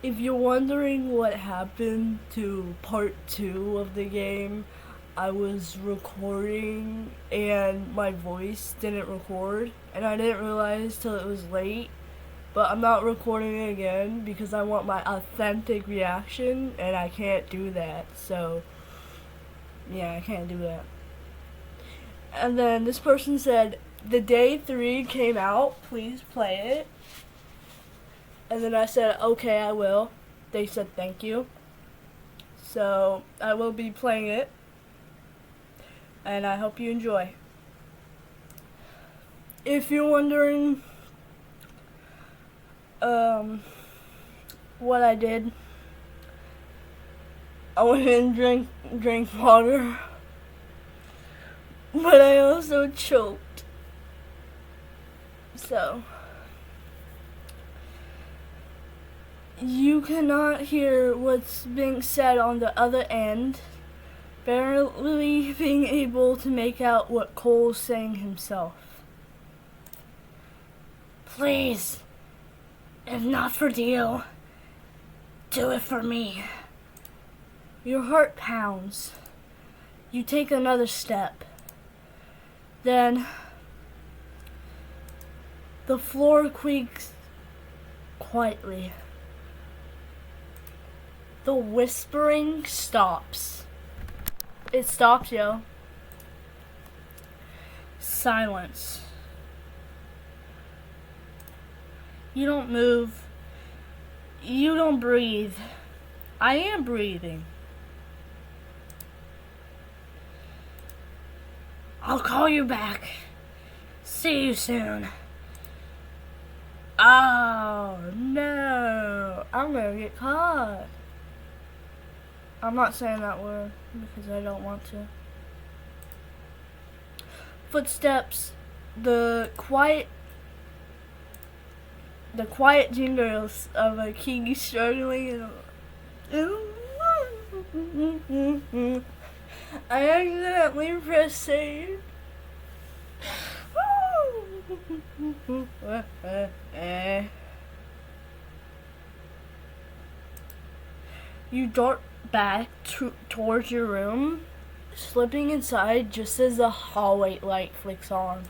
If you're wondering what happened to part 2 of the game, I was recording and my voice didn't record, and I didn't realize till it was late. But I'm not recording it again because I want my authentic reaction, and I can't do that. So, yeah, I can't do that. And then this person said, the day 3 came out, please play it. And then I said, okay, I will. They said thank you. So I will be playing it. And I hope you enjoy. If you're wondering what I did, I went and drank water. But I also choked. So you cannot hear what's being said on the other end, barely being able to make out what Khole's saying himself. Please, if not for deal, do it for me. Your heart pounds. You take another step. Then the floor creaks quietly. The whispering stops. It stops, yo. Silence. You don't move. You don't breathe. I am breathing. I'll call you back. See you soon. Oh, no. I'm gonna get caught. I'm not saying that word because I don't want to. Footsteps, the quiet jingles of a key struggling and I accidentally pressed save. You dart back towards your room, slipping inside just as the hallway light flicks on.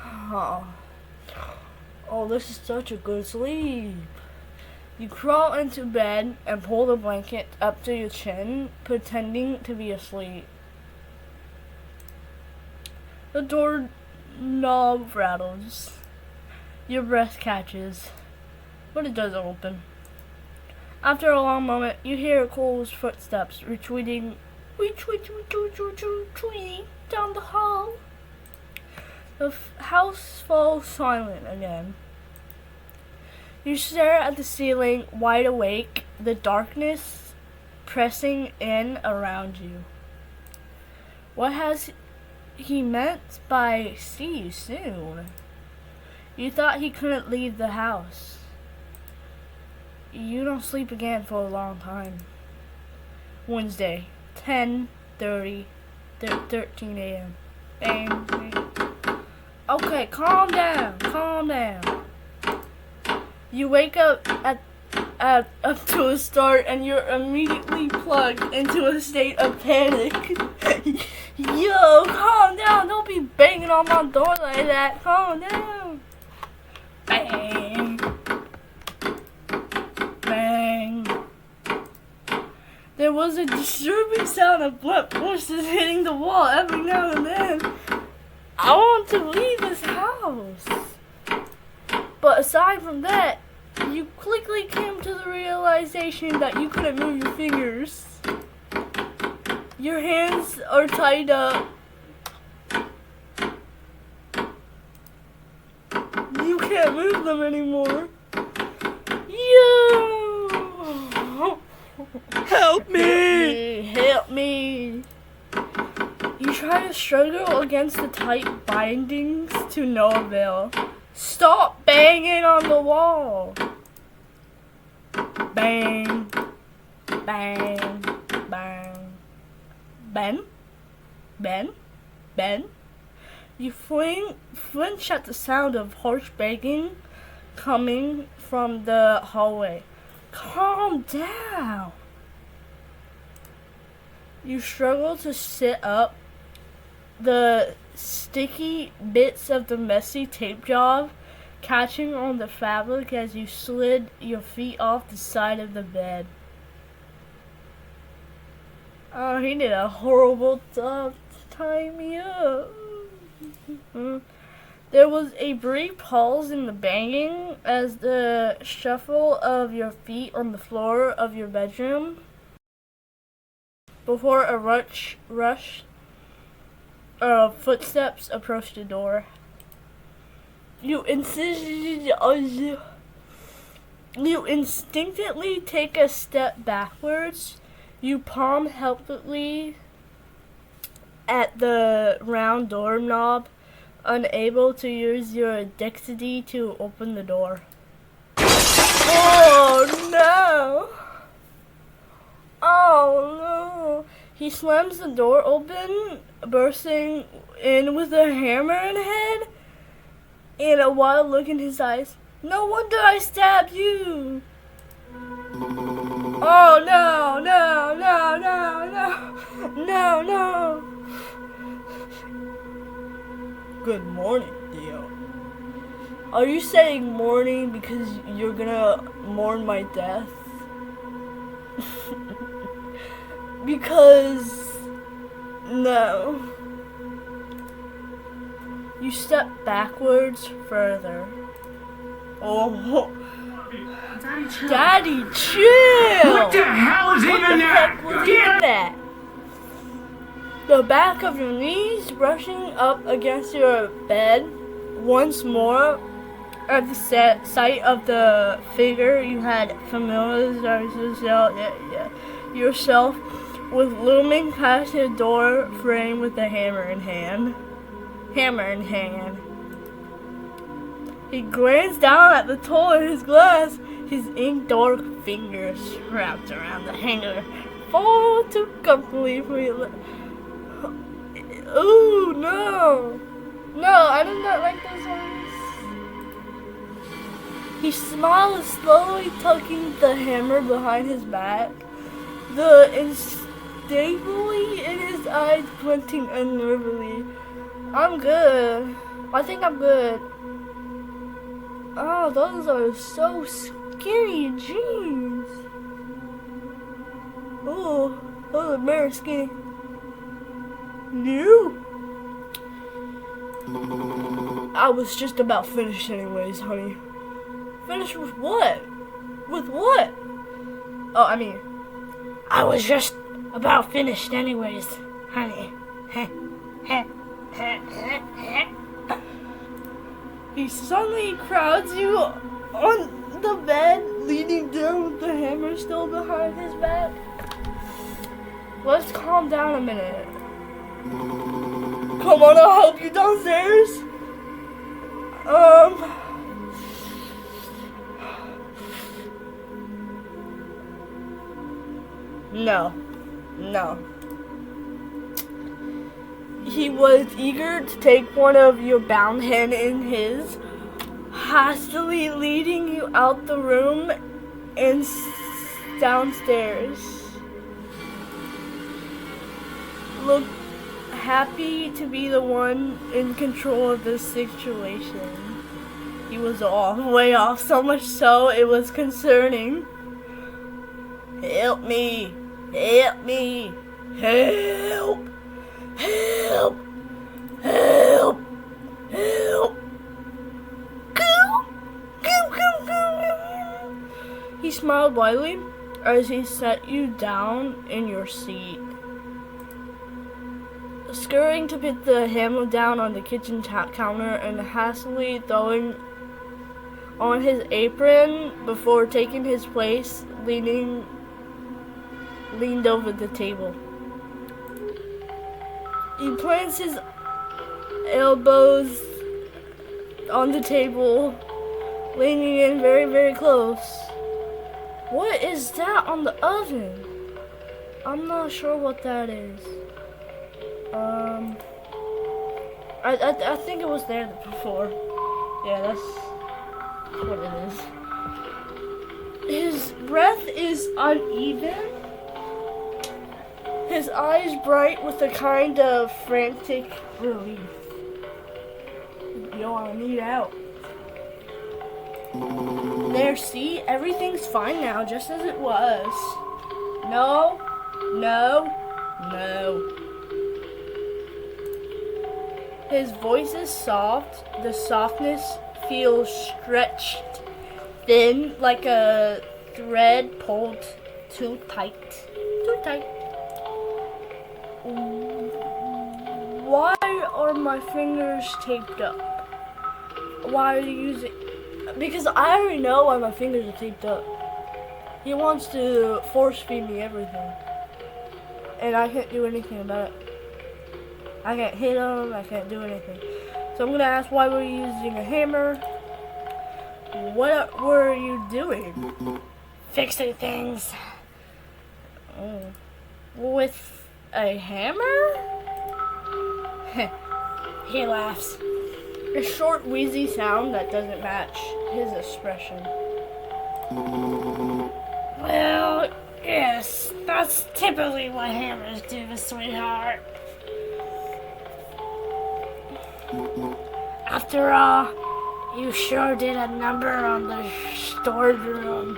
Oh, this is such a good sleep. You crawl into bed and pull the blanket up to your chin, pretending to be asleep. The door knob rattles. Your breath catches, but it doesn't open. After a long moment, you hear Khole's footsteps retreating down the hall. The house falls silent again. You stare at the ceiling, wide awake, the darkness pressing in around you. What has he meant by see you soon? You thought he couldn't leave the house. You don't sleep again for a long time. Wednesday, 10:30, 13 a.m. Bang, bang. Okay, calm down. You wake up up to a start and you're immediately plugged into a state of panic. Yo, calm down. Don't be banging on my door like that. Calm down. Bang. Bang. There was a disturbing sound of blunt forces hitting the wall every now and then. I want to leave this house. But aside from that, you quickly came to the realization that you couldn't move your fingers. Your hands are tied up. You can't move them anymore. Yo! Help me! Help me! You try to struggle against the tight bindings to no avail. Stop banging on the wall. Bang, bang, bang. Ben. You flinch at the sound of harsh banging. coming from the hallway. Calm down. You struggle to sit up. The sticky bits of the messy tape job catching on the fabric as you slid your feet off the side of the bed. Oh, he did a horrible job to tie me up. There was a brief pause in the banging as the shuffle of your feet on the floor of your bedroom before a rush of footsteps approached the door. You instinctively take a step backwards. You palm helplessly at the round doorknob, unable to use your dexterity to open the door. Oh no! Oh no! He slams the door open, bursting in with a hammer in head and a wild look in his eyes. No wonder I stabbed you! Oh no, no, no, no, no, no, no. Good morning, Theo. Are you saying morning because you're gonna mourn my death? Because no. You step backwards further. Oh, Daddy, chill! What the hell is even that? What the heck was that? The back of your knees brushing up against your bed once more at the sight of the figure you had familiarized yourself with looming past your door frame with a hammer in hand. He glanced down at the tool in his glass, his ink-dark fingers wrapped around the hanger, far too comfortably for you. Ooh, no! No, I do not like those ones. He smiled, slowly tucking the hammer behind his back, the instability in his eyes glinting unnervingly. I'm good. I think I'm good. Oh, those are so skinny jeans. Oh, those are very skinny. New? I was just about finished anyways, honey. Finished with what? With what? Oh, I mean, I was just about finished anyways, honey. He suddenly crowds you on the bed, leaning down with the hammer still behind his back. Let's calm down a minute. Come on, I'll help you downstairs. No. He was eager to take one of your bound hand in his, hastily leading you out the room and downstairs. Look happy to be the one in control of this situation. He was way off, so much so it was concerning. Help me! Help me! Help! Help! Help! Help! Go! Go! He smiled widely as he set you down in your seat. Scurrying to put the hammer down on the kitchen counter and hastily throwing on his apron before taking his place, leaned over the table. He plants his elbows on the table, leaning in very, very close. What is that on the oven? I'm not sure what that is. I think it was there before. Yeah, what it is. His breath is uneven. His eyes bright with a kind of frantic relief. Yo, I need out. There, see? Everything's fine now, just as it was. No, no, no. His voice is soft. The softness feels stretched thin, like a thread pulled too tight. Too tight. Why are my fingers taped up? Why are you using... Because I already know why my fingers are taped up. He wants to force feed me everything. And I can't do anything about it. I can't hit him, I can't do anything. So I'm gonna ask, why were you using a hammer? What were you doing? Fixing things. Oh. With a hammer? He laughs. A short, wheezy sound that doesn't match his expression. Well, yes, that's typically what hammers do, sweetheart. After all, you sure did a number on the storeroom.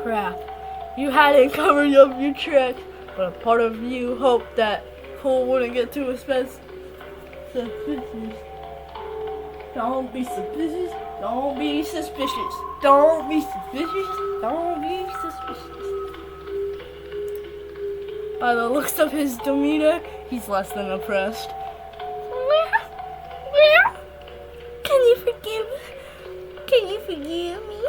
Crap. You hadn't covered up your tracks, but a part of you hoped that Khol wouldn't get too suspicious. Don't be suspicious. Don't be suspicious. Don't be suspicious. Don't be suspicious. By the looks of his demeanor, he's less than impressed. Can you forgive me?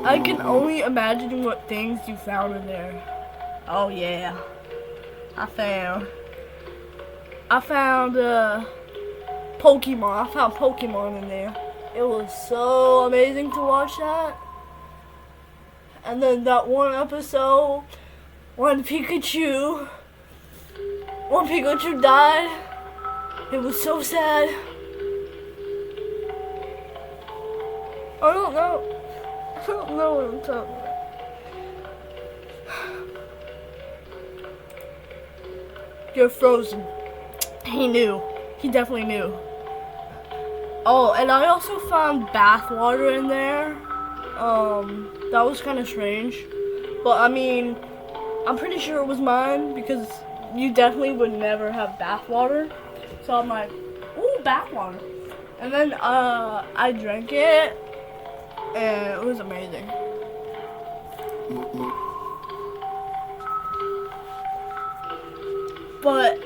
I can only imagine what things you found in there. Oh yeah. I found Pokemon. I found Pokemon in there. It was so amazing to watch that. And then that one episode, one Pikachu died. It was so sad. I don't know what I'm talking about. You're frozen. He knew. He definitely knew. Oh, and I also found bath water in there. That was kind of strange. But I mean, I'm pretty sure it was mine because you definitely would never have bath water. So I'm like, ooh, bath water. And then I drank it, and it was amazing. But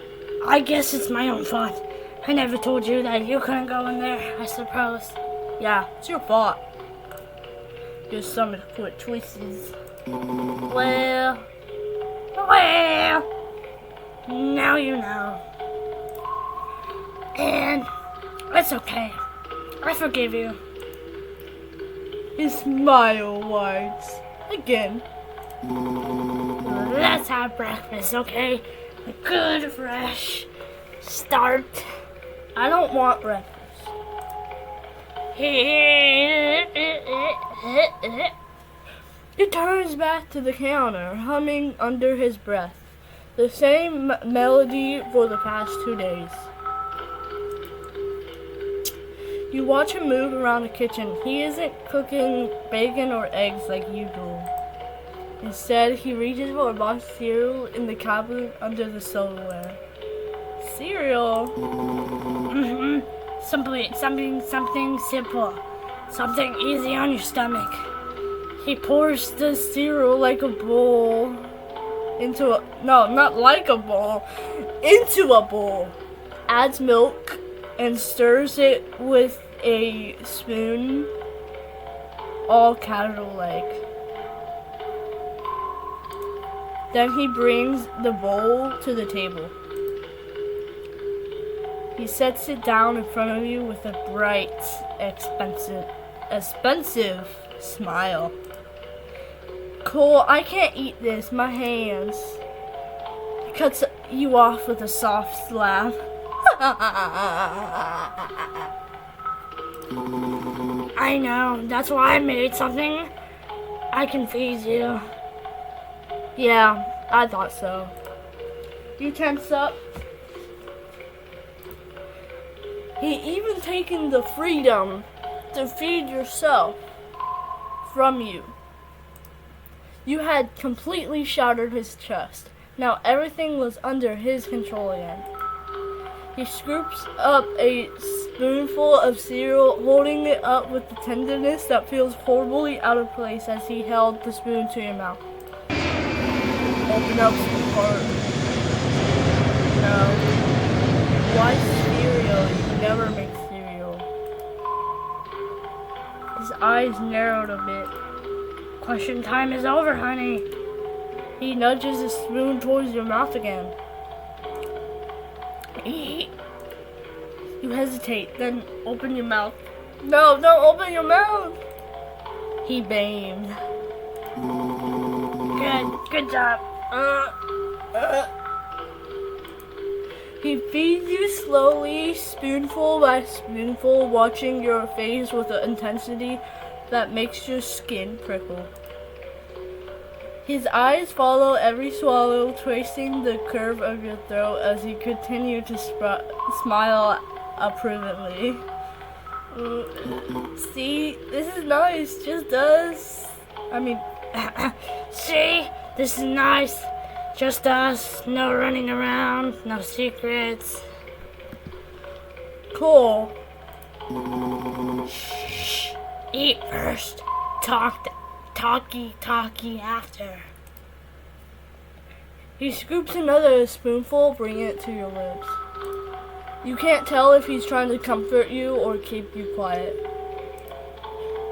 I guess it's my own fault. I never told you that you couldn't go in there, I suppose. Yeah, it's your fault. Your stomach foot twists. Well, now you know. And it's okay. I forgive you. His smile wides again. Let's have breakfast, okay? A good fresh start. I don't want breakfast. He turns back to the counter, humming under his breath. The same melody for the past 2 days. You watch him move around the kitchen. He isn't cooking bacon or eggs like usual. Instead, he reaches for a box of cereal in the cabinet under the silverware. Cereal? Something simple. Something easy on your stomach. He pours the cereal like a bowl into a... No, not like a bowl. Into a bowl. Adds milk and stirs it with a spoon. All casual-like. Then he brings the bowl to the table. He sets it down in front of you with a bright, expensive expensive smile. Khol, I can't eat this, my hands. He cuts you off with a soft laugh. I know, that's why I made something I can feed you. Yeah, I thought so. You tense up. He even taken the freedom to feed yourself from you. You had completely shattered his chest. Now everything was under his control again. He scoops up a spoonful of cereal, holding it up with the tenderness that feels horribly out of place as he held the spoon to your mouth. Open up, sweetheart. No. Why cereal? You never make cereal. His eyes narrowed a bit. Question time is over, honey. He nudges the spoon towards your mouth again. You hesitate, then open your mouth. No, don't open your mouth! He beamed. Good job. He feeds you slowly, spoonful by spoonful, watching your face with an intensity that makes your skin prickle. His eyes follow every swallow, tracing the curve of your throat as he continues to smile approvingly. See, this is nice, just us. See, this is nice. Just us, no running around, no secrets. Cool. Shh. Eat first. Talky after. He scoops another spoonful, bringing it to your lips. You can't tell if he's trying to comfort you or keep you quiet.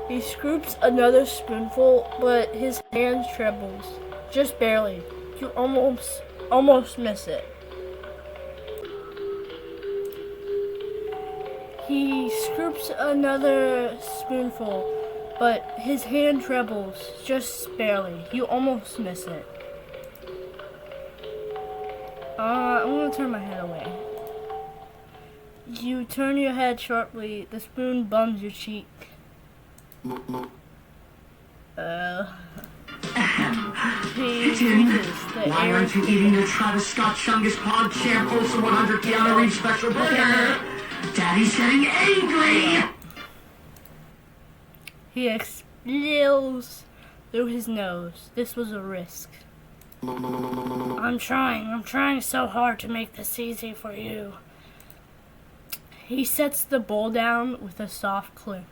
He scoops another spoonful, but his hand trembles. Just barely. You almost miss it. He scoops another spoonful, but his hand trembles just barely. You almost miss it. I'm gonna turn my head away. You turn your head sharply. The spoon bums your cheek. Why aren't you eating your Travis Scott Chungus Pod Champ Ulcer 100 Calorie Special Burger? Daddy's getting angry! He expels through his nose. This was a risk. I'm trying so hard to make this easy for you. He sets the bowl down with a soft click.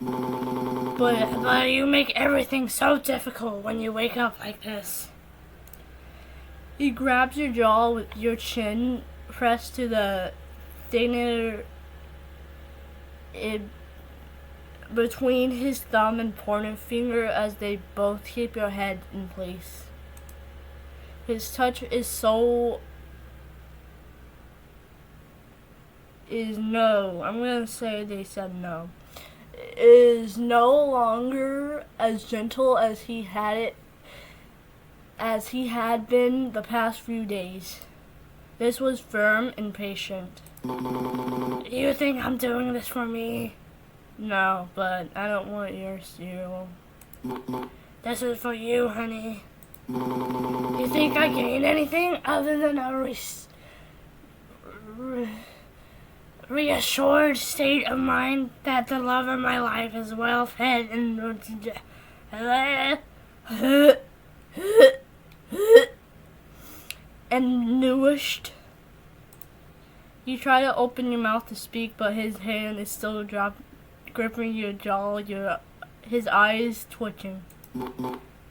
But you make everything so difficult when you wake up like this. He grabs your jaw with your chin pressed to the thinner between his thumb and pointer finger as they both keep your head in place. His touch is no. I'm gonna say they said no. Is no longer as gentle as he had been the past few days. This was firm and patient. You think I'm doing this for me? No, but I don't want your cereal. This is for you, honey. You think I gain anything other than a reassured state of mind that the love of my life is well fed and nourished? You try to open your mouth to speak, but his hand is still gripping your jaw, his eyes twitching.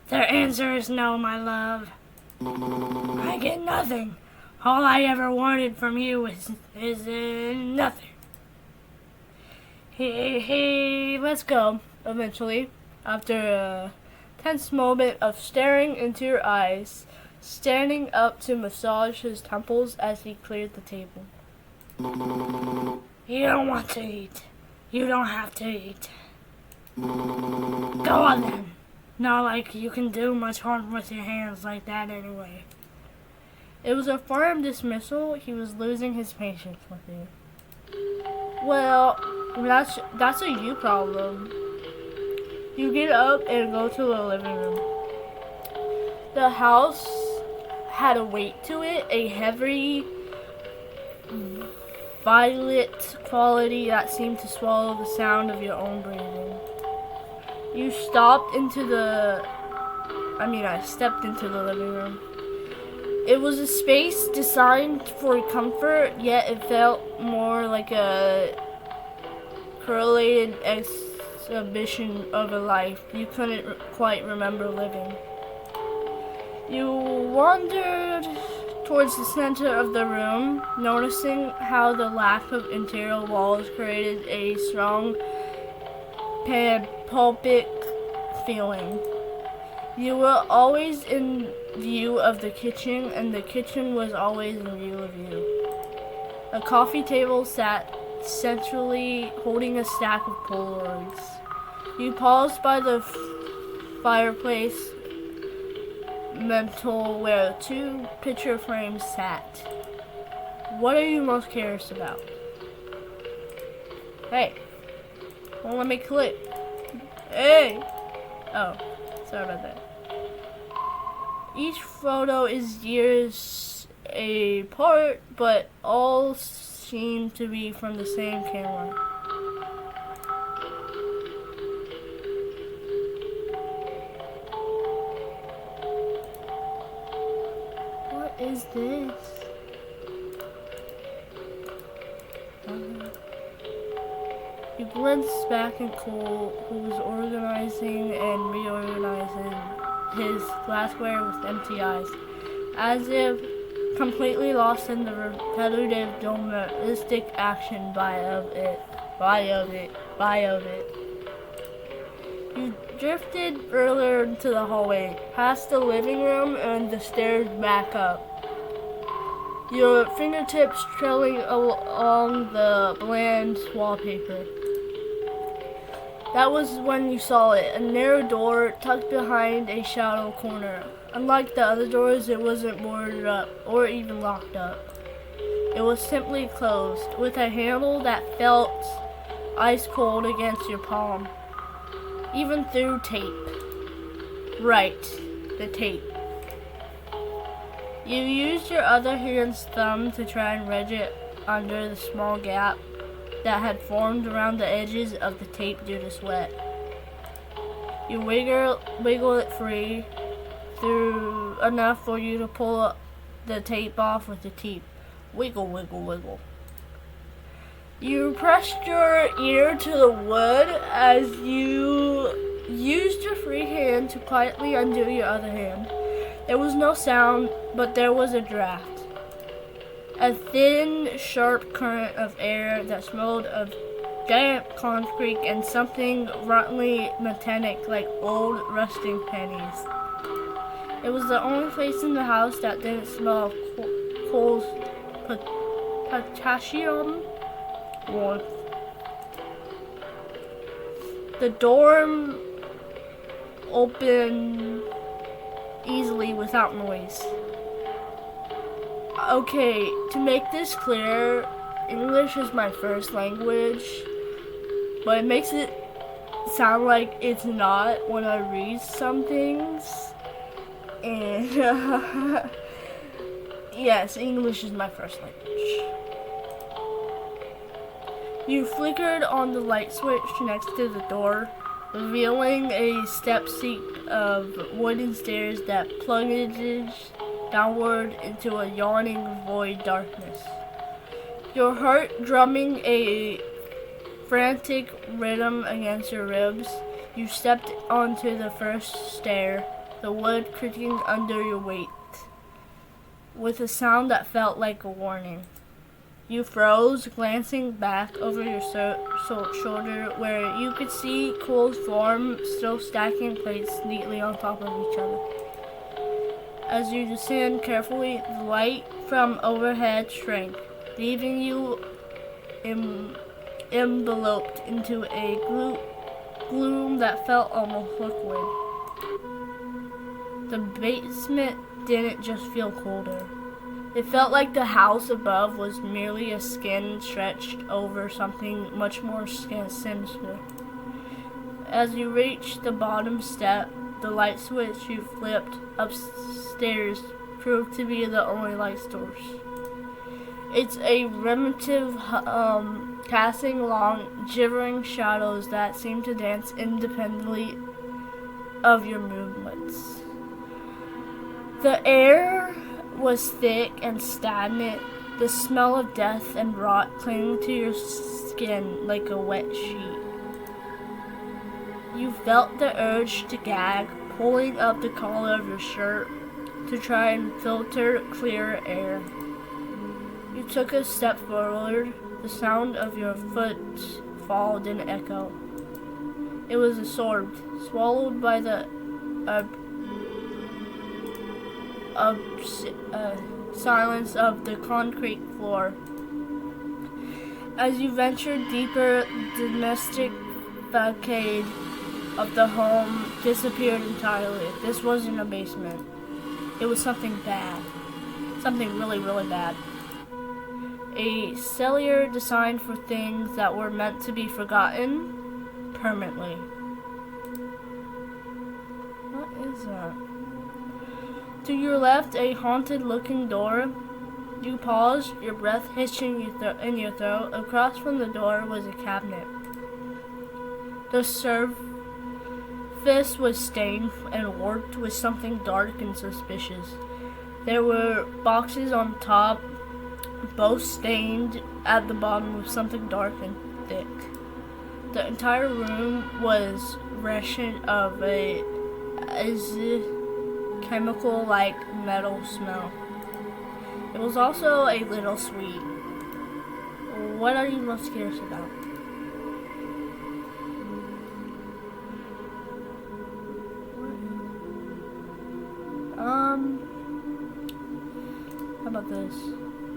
Their answer is no, my love. I get nothing. All I ever wanted from you is nothing. He lets go, eventually, after a tense moment of staring into your eyes, standing up to massage his temples as he cleared the table. You don't want to eat. You don't have to eat. Go on then. Not like you can do much harm with your hands like that anyway. It was a firm dismissal. He was losing his patience with you. Well, that's a you problem. You get up and go to the living room. The house had a weight to it, a heavy violet quality that seemed to swallow the sound of your own breathing. I stepped into the living room. It was a space designed for comfort, yet it felt more like a correlated exhibition of a life you couldn't quite remember living. You wandered towards the center of the room, noticing how the lack of interior walls created a strong pulpic feeling. You were always in view of the kitchen, and the kitchen was always in view of you. A coffee table sat centrally, holding a stack of Polaroids. You paused by the fireplace mantel where 2 picture frames sat. What are you most curious about? Hey, don't let me click. Hey! Oh, sorry about that. Each photo is years apart, but all seem to be from the same camera. What is this? You glimpsed back at Khol, who was organizing and reorganizing his glassware with empty eyes, as if completely lost in the repetitive domestic action of it. You drifted further into the hallway, past the living room and the stairs back up. Your fingertips trailing along the bland wallpaper. That was when you saw it, a narrow door tucked behind a shadow corner. Unlike the other doors, it wasn't boarded up or even locked up. It was simply closed, with a handle that felt ice cold against your palm, even through tape. Right, the tape. You used your other hand's thumb to try and wedge it under the small gap that had formed around the edges of the tape due to sweat. You wiggle it free through enough for you to pull the tape off with the teeth. Wiggle, wiggle, wiggle. You pressed your ear to the wood as you used your free hand to quietly undo your other hand. There was no sound, but there was a draft. A thin, sharp current of air that smelled of damp concrete and something rottenly metallic like old rusting pennies. It was the only place in the house that didn't smell of Khol's potassium warmth. The door opened easily without noise. Okay, to make this clear, English is my first language, but it makes it sound like it's not when I read some things. And yes, English is my first language. You flickered on the light switch next to the door, revealing a step seat of wooden stairs that plunged downward into a yawning void darkness. Your heart drumming a frantic rhythm against your ribs, you stepped onto the first stair, the wood creaking under your weight, with a sound that felt like a warning. You froze, glancing back over your shoulder where you could see Khol's form still stacking plates neatly on top of each other. As you descend carefully, the light from overhead shrank, leaving you enveloped into a gloom that felt almost liquid. The basement didn't just feel colder. It felt like the house above was merely a skin stretched over something much more sinister. As you reached the bottom step, the light switch you flipped upstairs proved to be the only light source. It's a primitive casting long, shivering shadows that seem to dance independently of your movements. The air was thick and stagnant, the smell of death and rot clinging to your skin like a wet sheet. You felt the urge to gag, pulling up the collar of your shirt to try and filter clearer air. You took a step forward. The sound of your footfall didn't echo. It was absorbed, swallowed by the silence of the concrete floor. As you ventured deeper, the domestic facade of the home disappeared entirely. This wasn't a basement. It was something bad. Something really, really bad. A cellar designed for things that were meant to be forgotten permanently. What is that? To your left, a haunted-looking door. You paused, your breath hitching in your throat. Across from the door was a cabinet. The surface was stained and warped with something dark and suspicious. There were boxes on top, both stained at the bottom with something dark and thick. The entire room was wretched of a chemical-like metal smell. It was also a little sweet. What are you most curious about? How about this?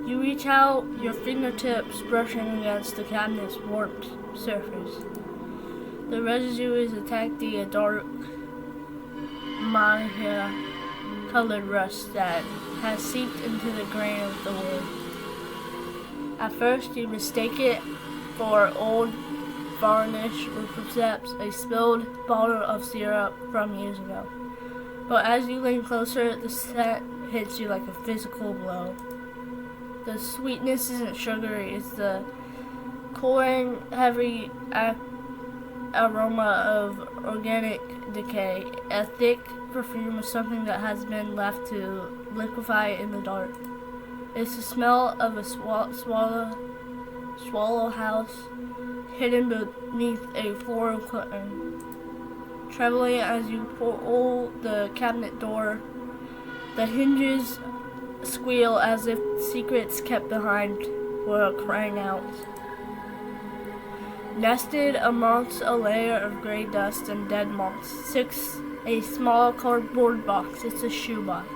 You reach out, your fingertips brushing against the cabinet's warped surface. The residue is attacking a dark colored rust that has seeped into the grain of the wood. At first, you mistake it for old varnish or perhaps a spilled bottle of syrup from years ago. But as you lean closer, the scent hits you like a physical blow. The sweetness isn't sugary, it's the cloying, heavy aroma of organic decay, a thick perfume of something that has been left to liquefy in the dark. It's the smell of a swallow house hidden beneath a floral curtain. Trembling as you pull the cabinet door, the hinges squeal as if secrets kept behind were crying out. Nested amongst a layer of gray dust and dead moths sits a small cardboard box. It's a shoebox.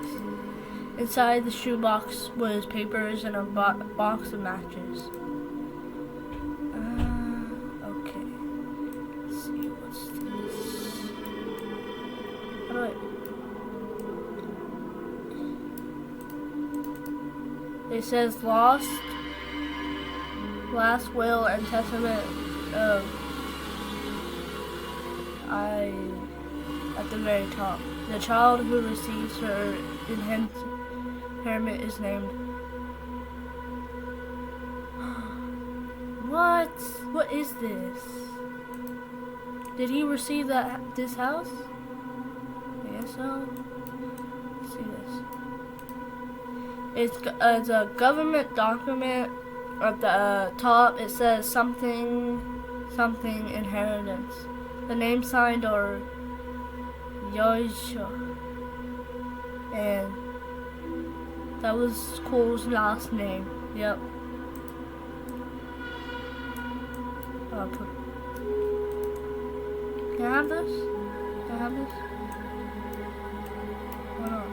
Inside the shoebox was papers and a box of matches. Okay. Let's see, what's this? How do It says lost, last will and testament of at the very top. The child who receives her inheritance is named. What? What is this? Did he receive this house? I guess so. Let's see this. It's a government document. At the top, it says something inheritance. The name signed are Yosha, and that was Khol's last name. Yep. Can I have this? Can I have this? Why not?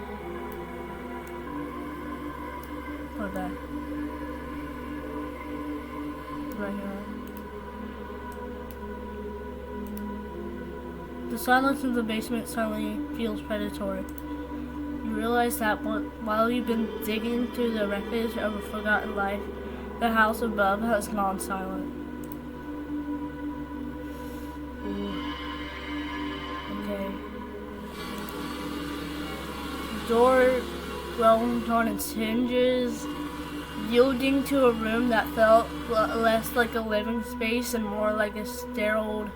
Put it back. Right here. The silence in the basement suddenly feels predatory. You realize that while you've been digging through the wreckage of a forgotten life, the house above has gone silent. Ooh. Okay. The door groaned on its hinges, yielding to a room that felt less like a living space and more like a sterile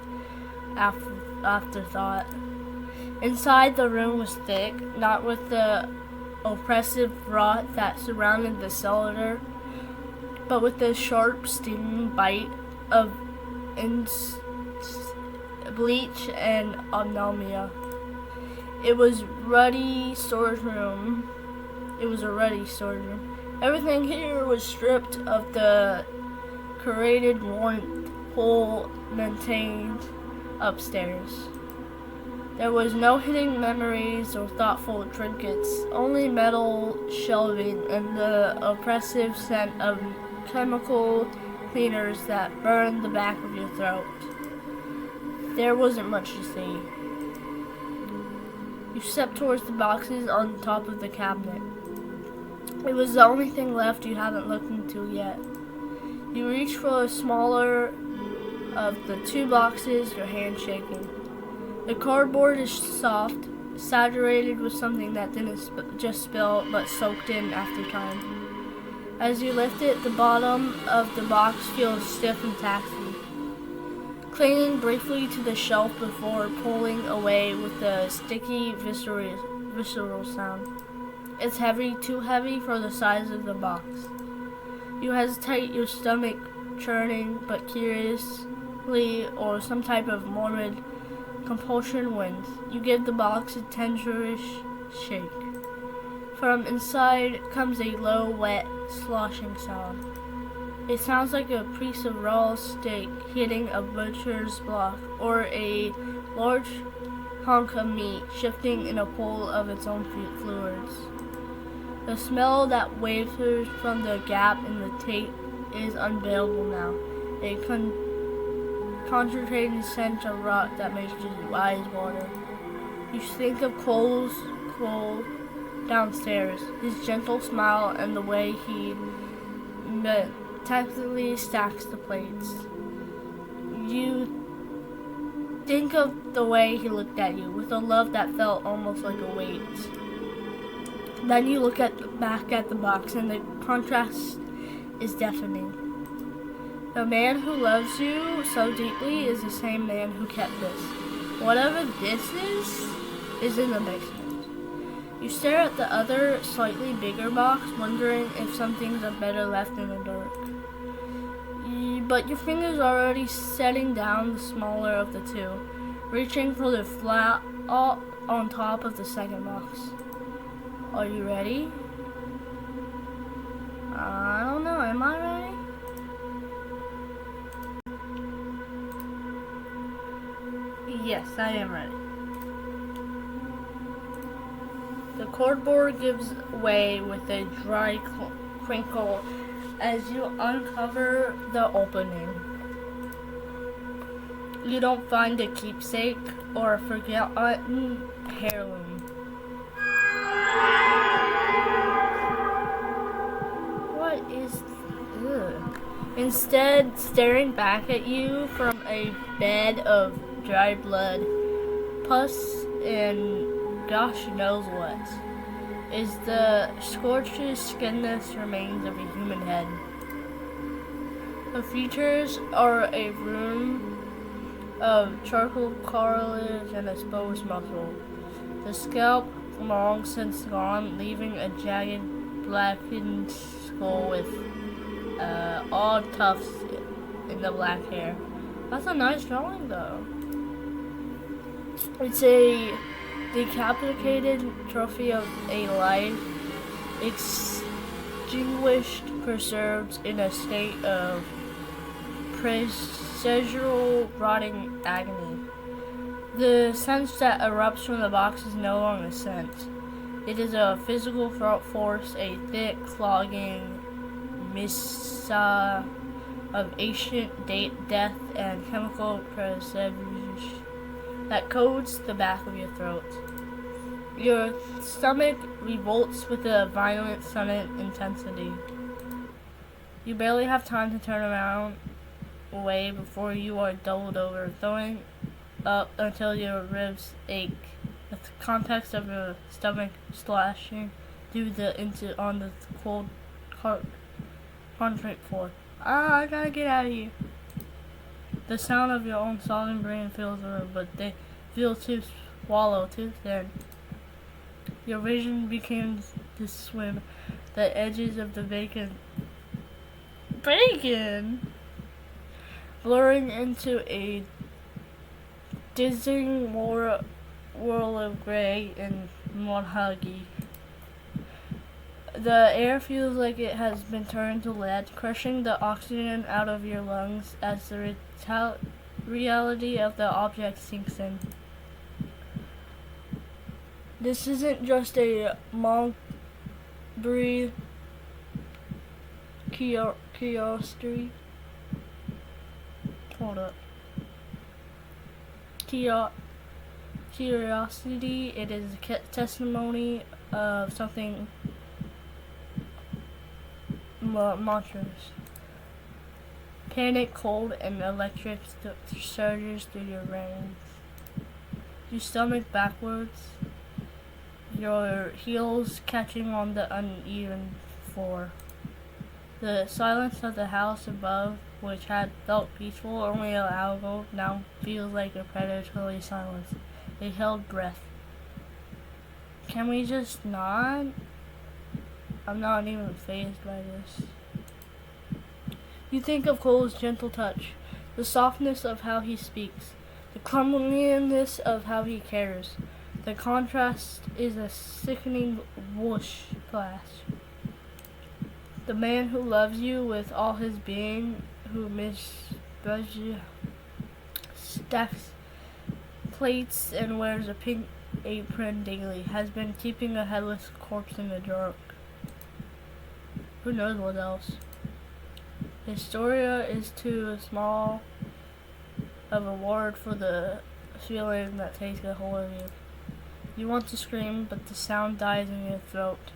afterthought. Inside, the room was thick, not with the oppressive rot that surrounded the cellar, but with the sharp, stinging bite of bleach and ammonia. It was a ruddy storage room. Everything here was stripped of the curated warmth Khol maintained upstairs. There was no hidden memories or thoughtful trinkets, only metal shelving and the oppressive scent of chemical cleaners that burned the back of your throat. There wasn't much to see. You stepped towards the boxes on top of the cabinet. It was the only thing left you haven't looked into yet. You reached for a smaller of the two boxes, your hand shaking. The cardboard is soft, saturated with something that didn't just spill but soaked in after time. As you lift it, the bottom of the box feels stiff and taxi. Clinging briefly to the shelf before pulling away with a sticky, visceral sound. It's heavy, too heavy for the size of the box. You hesitate, your stomach churning, but curiously, or some type of morbid compulsion wins. You give the box a tenderish shake. From inside comes a low, wet, sloshing sound. It sounds like a piece of raw steak hitting a butcher's block, or a large hunk of meat shifting in a pool of its own fluids. The smell that wafers from the gap in the tape is unbearable now. A concentrated scent of rot that makes your eyes water. You think of Khol downstairs, his gentle smile and the way he tactfully stacks the plates. You think of the way he looked at you, with a love that felt almost like a weight. Then you look back at the box, and the contrast is deafening. The man who loves you so deeply is the same man who kept this. Whatever this is in the basement. You stare at the other, slightly bigger box, wondering if some things are better left in the dark. But your fingers are already setting down the smaller of the two, reaching for the flat on top of the second box. Are you ready? I don't know, am I ready? Yes, I am ready. The cardboard gives way with a dry crinkle as you uncover the opening. You don't find a keepsake or a forgotten heirloom. What is... Ugh. Instead, staring back at you from a bed of dry blood, pus, and gosh knows what, is the scorched, skinless remains of a human head. The features are a room of charcoal cartilage and exposed muscle. The scalp long since gone, leaving a jagged, blackened skull with odd tufts in the black hair. That's a nice drawing, though. It's a decapitated trophy of a life extinguished, preserved in a state of procedural rotting agony. The sense that erupts from the box is no longer a sense. It is a physical force, a thick, clogging missa of ancient death and chemical that coats the back of your throat. Your stomach revolts with a violent sudden intensity. You barely have time to turn around away before you are doubled over, throwing up until your ribs ache. The context of your stomach slashing on the cold concrete floor. I gotta get out of here. The sound of your own solid brain fills the room, but they feel too swallow, too thin. Your vision begins to swim. The edges of the bacon blurring into a dizzying whirl of gray and mahogany. The air feels like it has been turned to lead, crushing the oxygen out of your lungs as the reality of the object sinks in. This isn't just a breathe curiosity. Hold up. Curiosity, it is a testimony of something monstrous. Panic, cold, and electric surges through your veins. You stomach backwards, your heels catching on the uneven floor. The silence of the house above, which had felt peaceful only an hour ago, now feels like a predatory silence. A held breath. Can we just not? I'm not even fazed by this. You think of Khol's gentle touch, the softness of how he speaks, the cleanliness of how he cares. The contrast is a sickening whoosh flash. The man who loves you with all his being, who stacks plates and wears a pink apron daily, has been keeping a headless corpse in the dark. Who knows what else? Historia is too small of a word for the feeling that takes a hold of you. You want to scream, but the sound dies in your throat,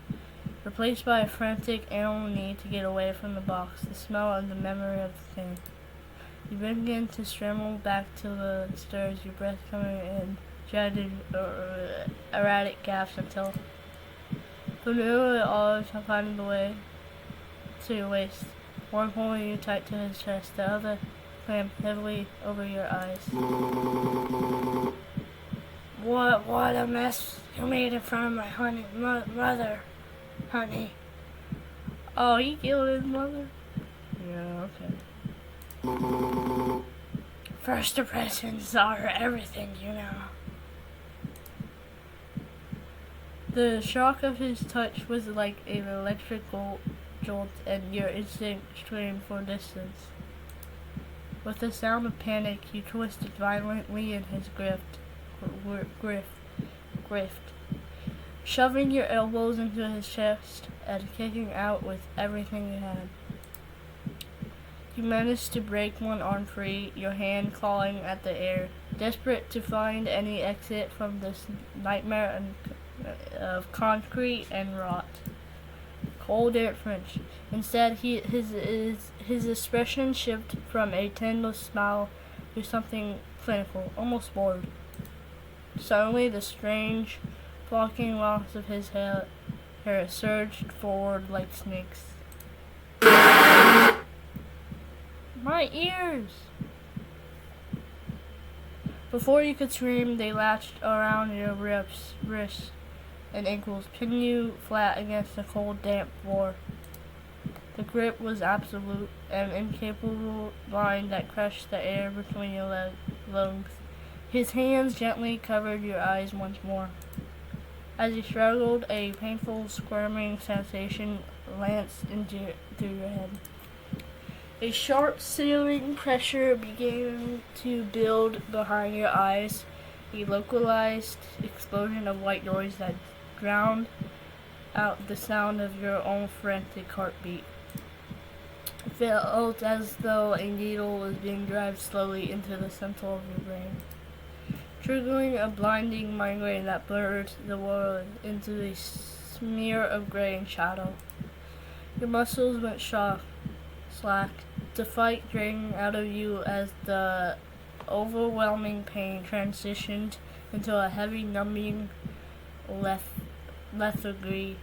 replaced by a frantic animal need to get away from the box, the smell and the memory of the thing. You begin to scramble back to the stairs, your breath coming in jagged, erratic gaps until from the middle of all finding the way to your waist, one pulling you tight to his chest, the other clamped heavily over your eyes. What a mess you made in front of my mother, honey. Oh, he killed his mother? Yeah, okay. First impressions are everything, you know. The shock of his touch was like an electric jolt, and your instinct screamed for distance. With a sound of panic, you twisted violently in his grift, shoving your elbows into his chest and kicking out with everything you had. You managed to break one arm free, your hand clawing at the air, desperate to find any exit from this nightmare of concrete and rot. Khol didn't flinch. Instead, his expression shifted from a tendril smile to something clinical, almost bored. Suddenly, the strange, flocking locks of his hair surged forward like snakes. My ears! Before you could scream, they latched around your wrists and ankles, pinning you flat against the cold, damp floor. The grip was absolute, an incapable line that crushed the air between your lungs. His hands gently covered your eyes once more. As you struggled, a painful, squirming sensation lanced through your head. A sharp searing pressure began to build behind your eyes, a localized explosion of white noise that drowned out the sound of your own frantic heartbeat. It felt as though a needle was being driven slowly into the center of your brain. triggering a blinding migraine that blurred the world into a smear of gray and shadow. Your muscles went slack, the fight draining out of you as the overwhelming pain transitioned into a heavy, numbing lethargy.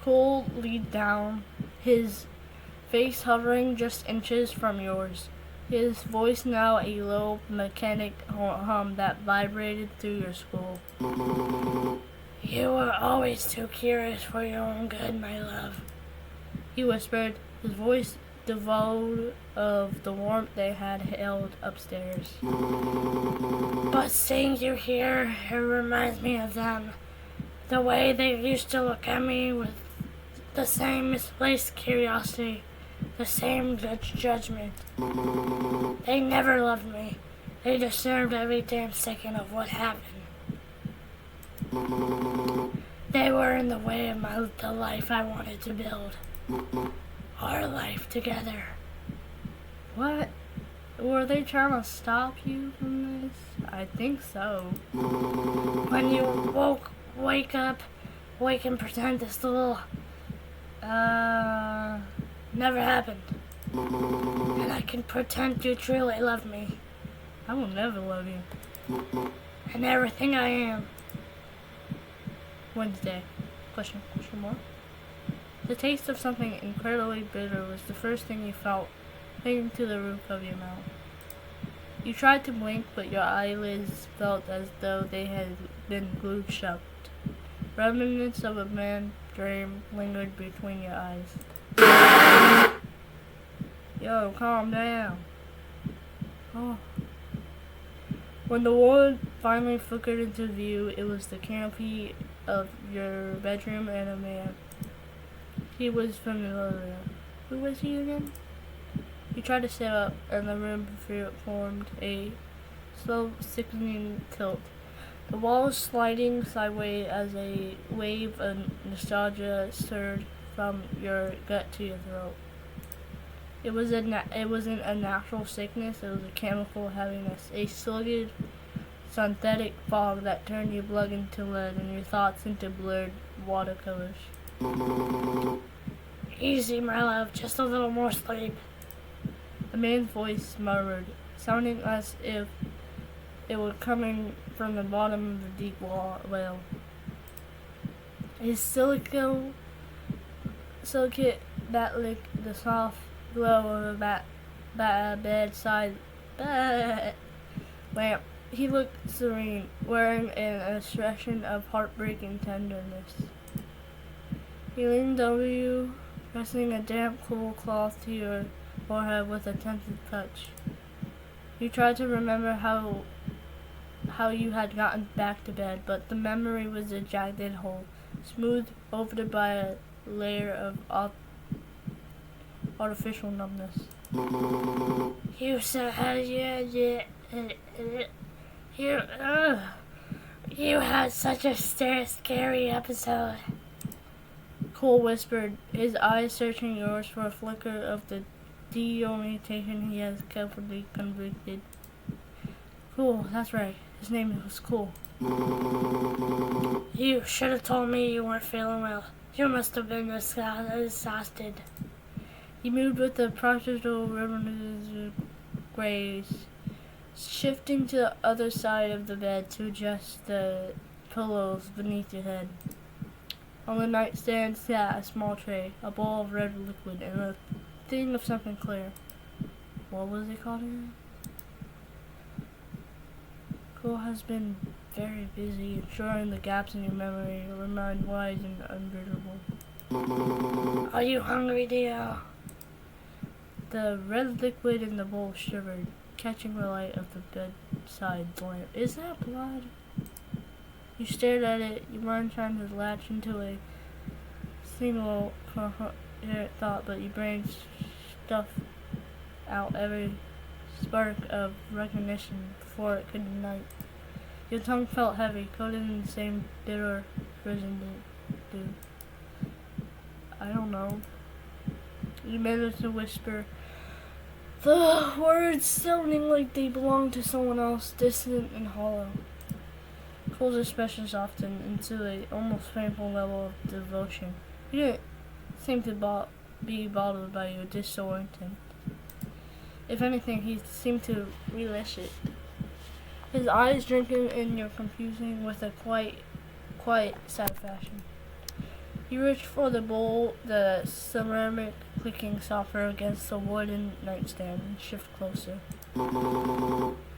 Khol leaned down, his face hovering just inches from yours, his voice now a low, mechanic hum that vibrated through your skull. "You were always too curious for your own good, my love," he whispered, his voice devoid of the warmth they had held upstairs. "But seeing you here, it reminds me of them. The way they used to look at me with the same misplaced curiosity, the same judgment. They never loved me. They deserved every damn second of what happened. They were in the way of the life I wanted to build. Our life together." What? Were they trying to stop you from this? I think so. "When you wake and pretend this little, never happened. And I can pretend you truly love me. I will never love you. And everything I am." Wednesday. Question mark. The taste of something incredibly bitter was the first thing you felt, clinging to the roof of your mouth. You tried to blink, but your eyelids felt as though they had been glued shut. Remnants of a bad dream lingered between your eyes. Yo, calm down. Oh. When the wall finally flickered into view, it was the canopy of your bedroom and a man. He was familiar. Who was he again? You tried to sit up, and the room formed a slow, sickening tilt. The walls sliding sideways as a wave of nostalgia surged from your gut to your throat. It wasn't a natural sickness, it was a chemical heaviness, a sluggish, synthetic fog that turned your blood into lead and your thoughts into blurred watercolors. "Easy, my love, just a little more sleep." A man's voice murmured, sounding as if it were coming from the bottom of the deep well. His silicate that licked the soft glow of a bedside lamp. He looked serene, wearing an expression of heartbreaking tenderness. He leaned over you, pressing a damp, cool cloth to your forehead with a tentative touch. You tried to remember how you had gotten back to bed, but the memory was a jagged hole, smoothed over by a layer of artificial numbness. You had such a scary episode." Khol whispered, his eyes searching yours for a flicker of the deorientation he has carefully convicted. Khol, that's right. His name was Khol. "You should have told me you weren't feeling well. You must have been exhausted." He moved with the practical rhythm grace, shifting to the other side of the bed to adjust the pillows beneath your head. On the nightstand sat a small tray, a bowl of red liquid, and a thing of something clear. What was it called again? Khol has been very busy ensuring the gaps in your memory remain wide and unbearable. "Are you hungry, dear?" The red liquid in the bowl shivered, catching the light of the bedside lamp. Is that blood? You stared at it, your mind trying to latch into a single coherent thought, but your brain stuffed out every spark of recognition before it could ignite. Your tongue felt heavy, coated in the same bitter prison dew. I don't know. You managed to whisper, The words sounding like they belong to someone else, distant and hollow. Cole's expression softened into a almost painful level of devotion. He didn't seem to be bothered by your disorientation. If anything, he seemed to relish it. His eyes drinking in your confusing with a quiet satisfaction. He reached for the bowl, the ceramic clicking softer against the wooden nightstand, and shifted closer.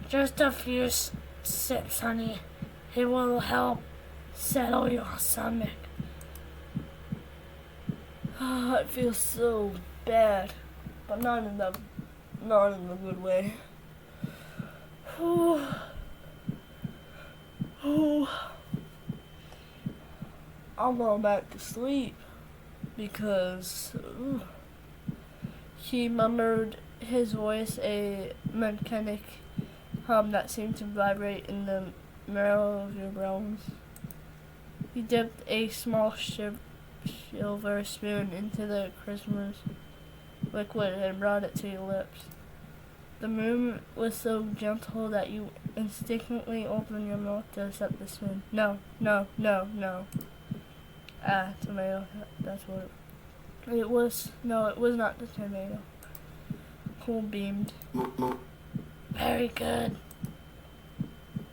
Just a few sips, honey. It will help settle your stomach. I feel so bad, but not in the good way. I'm going back to sleep because He murmured, his voice a mechanic hum that seemed to vibrate in the marrow of your bones. He dipped a small silver spoon into the Christmas liquid and brought it to your lips. The movement was so gentle that you instinctively opened your mouth to accept the spoon. No. Tomato, that's what it was. No, it was not the tomato. Cole beamed. Very good.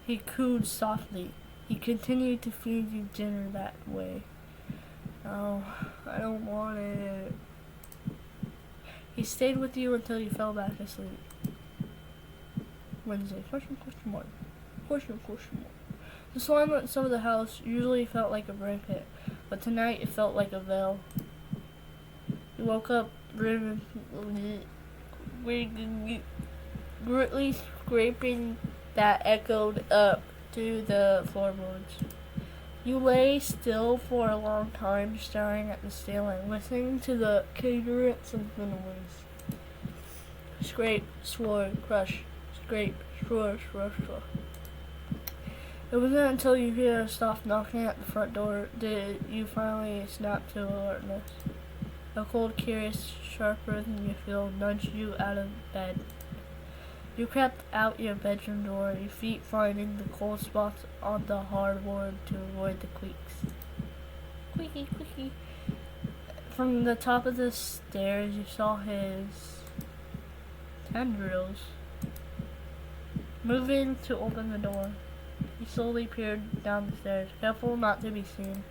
He cooed softly. He continued to feed you dinner that way. no, I don't want it. He stayed with you until you fell back asleep. Wednesday. Question mark. The silence of the house usually felt like a blanket, but tonight it felt like a veil. You woke up gritly scraping that echoed up to the floorboards. You lay still for a long time, staring at the ceiling, listening to the cadence of the noise. Scrape, swirl, crush. Scrape, swirl. It wasn't until you hear a soft knocking at the front door did you finally snap to alertness. A cold, curious, sharper than you feel nudged you out of bed. You crept out your bedroom door, your feet finding the cold spots on the hardwood to avoid the creaks. Creaky. From the top of the stairs, you saw his tendrils moving to open the door. He slowly peered down the stairs, careful not to be seen.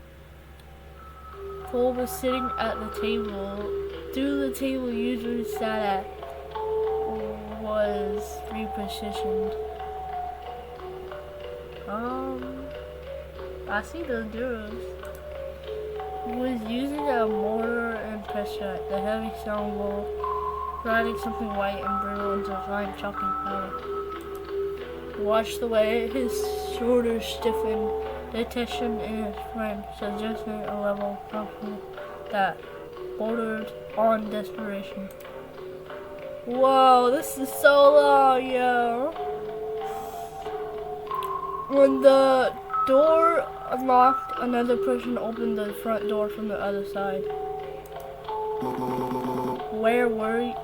Cole was sitting at the table. Through the table you usually sat at was repositioned. I see those doors. He was using a mortar and pestle, the heavy stone bowl, grinding something white and brittle into fine chalky powder. He watched the way his shoulders stiffened, the tension in his frame suggesting a level of confidence that bordered on desperation. Whoa, this is so long, yo. When the door unlocked, another person opened the front door from the other side. Where were you?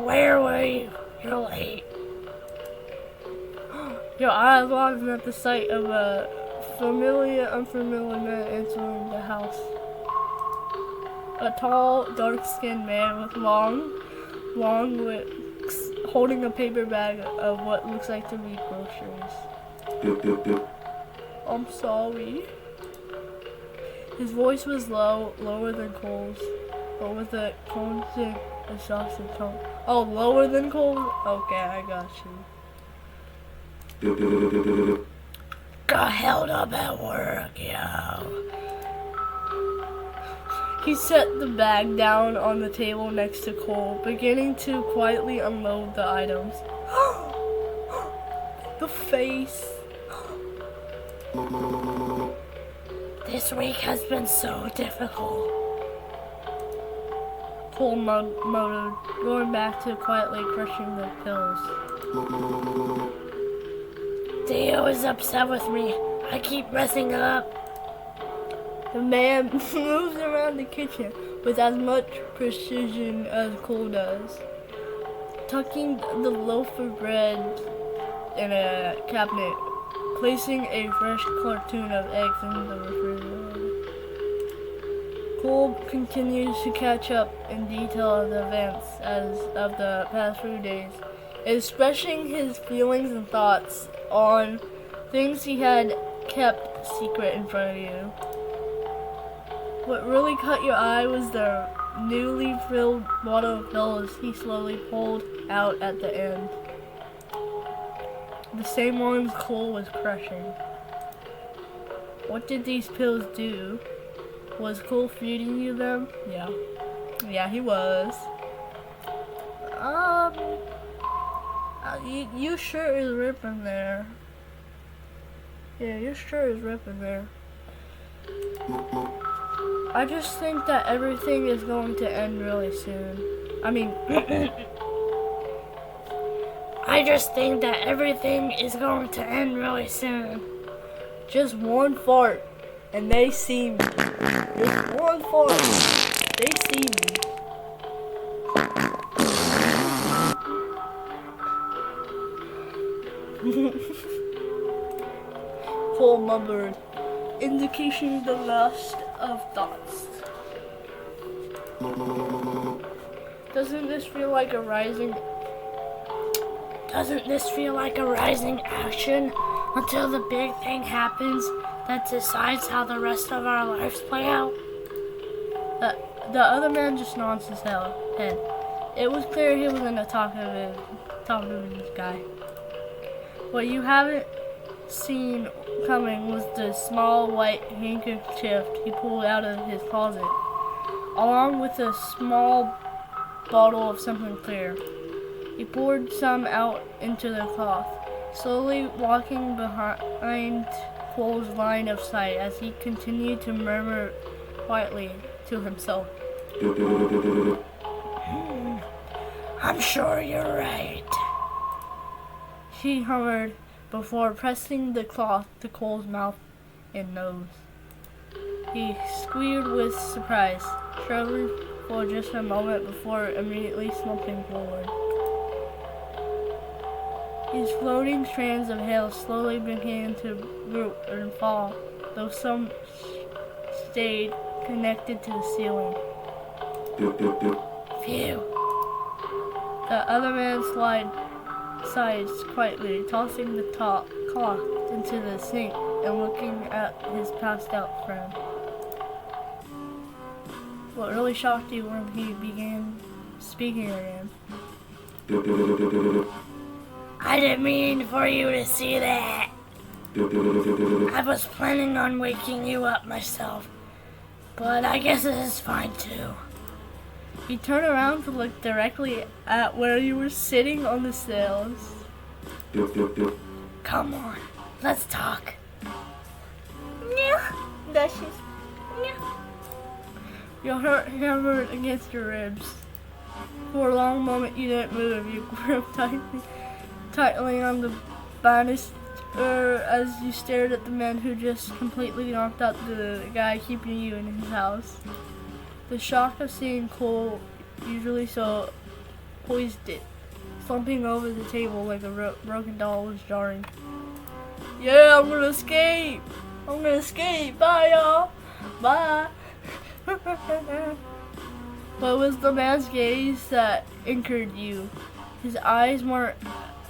Where were you? You're late. Your eyes widened at the sight of a unfamiliar man entering the house. A tall, dark-skinned man with long lips, holding a paper bag of what looks like to be groceries. I'm sorry. His voice was lower than Cole's, but with a constant, exhausted tone. Oh, lower than Cole's? Okay, I got you. Got held up at work, yo. He set the bag down on the table next to Cole, beginning to quietly unload the items. The face. This week has been so difficult. Cole muttered, going back to quietly crushing the pills. Theo is upset with me. I keep messing up. The man moves around the kitchen with as much precision as Cole does. tucking the loaf of bread in a cabinet, placing a fresh cartoon of eggs in the refrigerator. Khol continues to catch up in detail of the events of the past few days, expressing his feelings and thoughts on things he had kept secret in front of you. What really caught your eye was the newly filled bottle of pills he slowly pulled out at the end. The same ones Khol was crushing. What did these pills do? Was Khol feeding you them? Yeah. Yeah, he was. Your shirt is ripping there. Yeah, your shirt is ripping there. I just think that everything is going to end really soon. I just think that everything is going to end really soon. Just one fart, and they see me. Just one fart, they see me. Khol murmured, indicating the last of thoughts. Doesn't this feel like a rising action until the big thing happens that decides how the rest of our lives play out? The other man just nods his head. It was clear he wasn't a talkative guy. What you haven't seen coming was the small white handkerchief he pulled out of his closet, along with a small bottle of something clear. He poured some out into the cloth, slowly walking behind Khol's line of sight as he continued to murmur quietly to himself. I'm sure you're right, he hummed before pressing the cloth to Khol's mouth and nose. He squealed with surprise, shrugging for just a moment before immediately slumping forward. These floating strands of hair slowly began to root and fall, though some stayed connected to the ceiling. Phew. The other man sighed quietly, tossing the cloth into the sink and looking at his passed out friend. What really shocked you when he began speaking again? I didn't mean for you to see that. I was planning on waking you up myself, but I guess this is fine too. He turned around to look directly at where you were sitting on the stairs. Come on, let's talk. Yeah, that's just. Yeah. Your heart hammered against your ribs. For a long moment you didn't move. You gripped tightly on the banister as you stared at the man who just completely knocked out the guy keeping you in his house. The shock of seeing Khol, usually so poised it, slumping over the table like a broken doll, was jarring. Yeah, I'm gonna escape. Bye, y'all. Bye. But it was the man's gaze that anchored you. His eyes weren't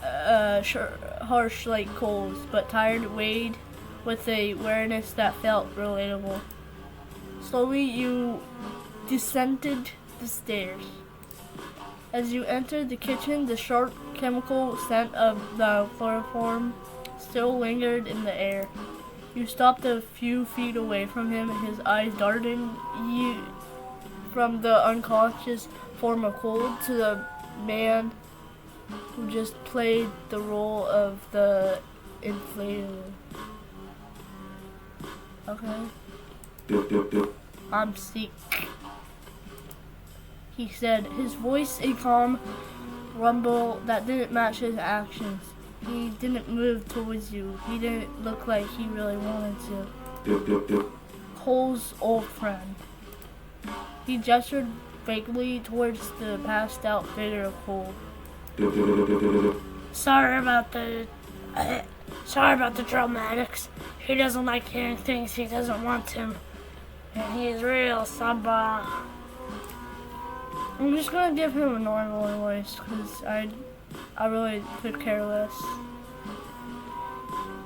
harsh like Khol's, but tired, weighed with a awareness that felt relatable. Slowly you descended the stairs. As you entered the kitchen, the sharp chemical scent of the chloroform still lingered in the air. You stopped a few feet away from him, his eyes darting you from the unconscious form of Khol to the man who just played the role of the inflator. Okay. I'm sick, he said, his voice a calm rumble that didn't match his actions. He didn't move towards you. He didn't look like he really wanted to. Khol's old friend. He gestured vaguely towards the passed out figure of Khol. Sorry about the sorry about the dramatics. He doesn't like hearing things he doesn't want to. And he's real somber. I'm just gonna give him a normal voice because I really could care less.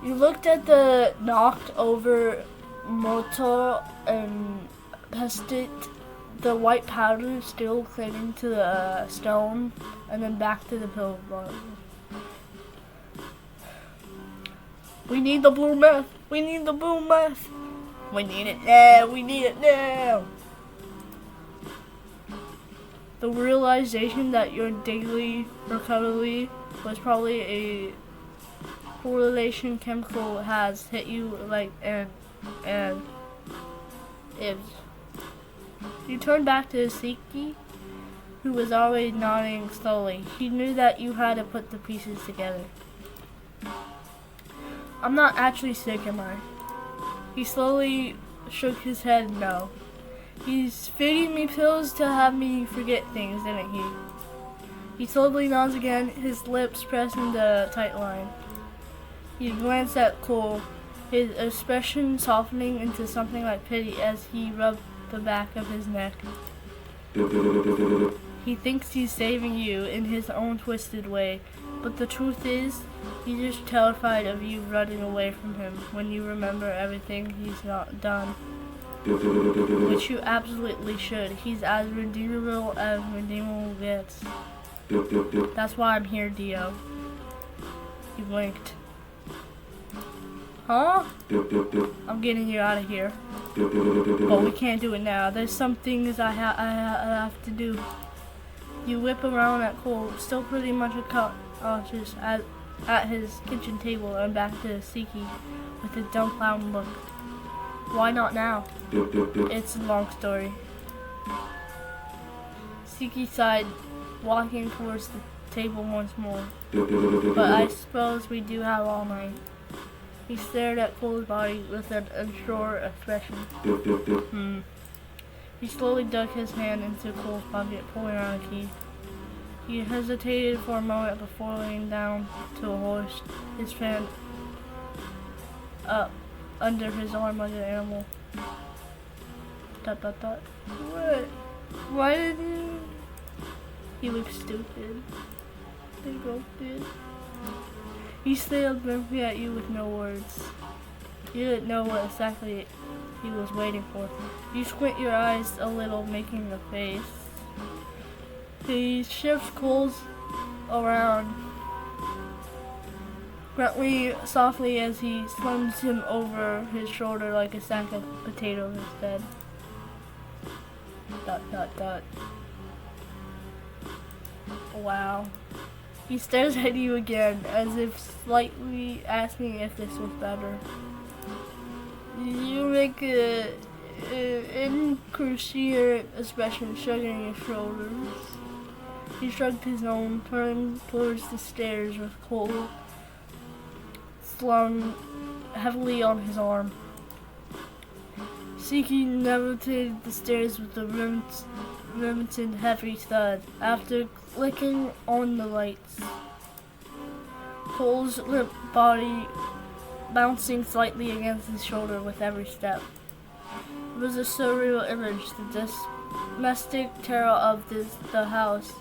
You looked at the knocked over motor and tested the white powder still clinging to the stone, and then back to the pill bottle. We need the blue meth. We need the blue meth. We need it now. We need it now. The realization that your daily recovery was probably a correlation chemical has hit you like and ibs. You turned back to Siki, who was already nodding slowly. He knew that you had to put the pieces together. I'm not actually sick, am I? He slowly shook his head no. He's feeding me pills to have me forget things, didn't he? He slowly nods again, his lips pressing the tight line. He glanced at Khol, his expression softening into something like pity as he rubbed the back of his neck. He thinks he's saving you in his own twisted way, but the truth is, he's just terrified of you running away from him when you remember everything he's not done. Which you absolutely should. He's as redeemable as redeemable gets. That's why I'm here, Dio. He blinked. Huh? I'm getting you out of here. But we can't do it now. There's some things I have to do. You whip around at Khol, still pretty much cautious at his kitchen table, and back to Siki with a dumbfounded look. Why not now? It's a long story. Siki sighed, walking towards the table once more. But I suppose we do have all night. He stared at Khol's body with an unsure expression. He slowly dug his hand into Khol's pocket, pulling out a key. He hesitated for a moment before laying down to a horse, his hand up under his arm like an animal. Dot dot dot. What? Why did you? He looked stupid. They both did. He stared briefly at you with no words. You didn't know what exactly he was waiting for. You squint your eyes a little, making a face. He shifts Khol's around, grunting softly as he slams him over his shoulder like a sack of potatoes instead. Dot dot dot. Wow. He stares at you again, as if slightly asking if this was better. You make an incoherent expression, shrugging your shoulders. He shrugged his own, turning towards the stairs with Khol slung heavily on his arm. Siki navigated the stairs with a riveted heavy thud. After clicking on the lights, Khol's limp body bouncing slightly against his shoulder with every step. It was a surreal image, the domestic terror of the house,